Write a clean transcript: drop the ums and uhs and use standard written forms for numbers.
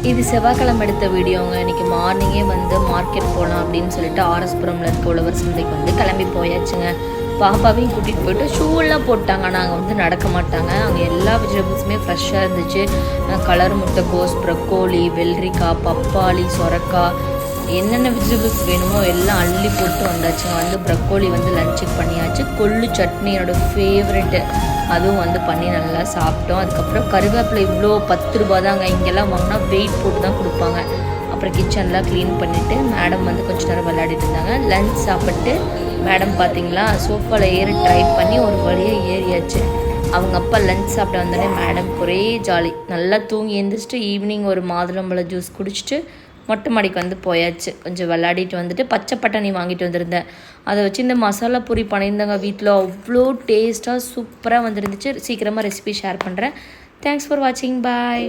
இது செவ்வாய்க்கிழமை எடுத்த வீடியோங்க. இன்றைக்கி மார்னிங்கே வந்து மார்க்கெட் போகலாம் அப்படின்னு சொல்லிட்டு ஆர்எஸ்புரமில் இருக்க உழவர் சந்தைக்கு வந்து கிளம்பி போயாச்சுங்க. பாப்பாவையும் கூட்டிகிட்டு போய்ட்டு ஷூவெல்லாம் போட்டாங்க. நாங்கள் வந்து நடக்க மாட்டாங்க. அங்கே எல்லா வெஜிடபிள்ஸுமே ஃப்ரெஷ்ஷாக இருந்துச்சு. கலர் முட்டைக்கோஸ், ப்ரக்கோலி, வெள்ளரிக்காய், பப்பாளி, சொரக்காய், என்னென்ன வெஜிடபிள்ஸ் வேணுமோ எல்லாம் அள்ளி போட்டு வந்தாச்சுங்க. வந்து ப்ரக்கோலி வந்து லஞ்சுக்கு பண்ணியாச்சு. கொள்ளு சட்னி என்னோடய ஃபேவரெட்டு, அதுவும் வந்து பண்ணி நல்லா சாப்பிட்டோம். அதுக்கப்புறம் கருவேப்பிலை இவ்வளோ 10 ரூபா தாங்க. இங்கெல்லாம் வாங்கினா வெயிட் போட்டு தான் கொடுப்பாங்க. அப்புறம் கிச்சன்லாம் க்ளீன் பண்ணிவிட்டு மேடம் வந்து கொஞ்சம் நேரம் விளையாடிட்டு இருந்தாங்க. லஞ்ச் சாப்பிட்டு மேடம் பார்த்திங்களா சோஃபாவில் ஏறி ட்ரை பண்ணி ஒரு வழியாக ஏறியாச்சு. அவங்க அப்பா லஞ்ச் சாப்பிட வந்தோடனே மேடம் ஒரே ஜாலி. நல்லா தூங்கி எழுந்திரிச்சிட்டு ஈவினிங் ஒரு மாதுளம்பழம் ஜூஸ் குடிச்சிட்டு மொட்டை மாடிக்கு வந்து போயாச்சு. கொஞ்சம் விளையாடிட்டு வந்துட்டு பச்சை பட்டாணி வாங்கிட்டு வந்திருந்தேன். அதை வச்சு இந்த மசாலா பூரி பண்ணியிருந்தாங்க வீட்டில். அவ்வளோ டேஸ்ட்டாக சூப்பராக வந்துருந்துச்சு. சீக்கிரமாக ரெசிபி ஷேர் பண்ணுறேன். தேங்க்ஸ் ஃபார் வாட்சிங். பாய்.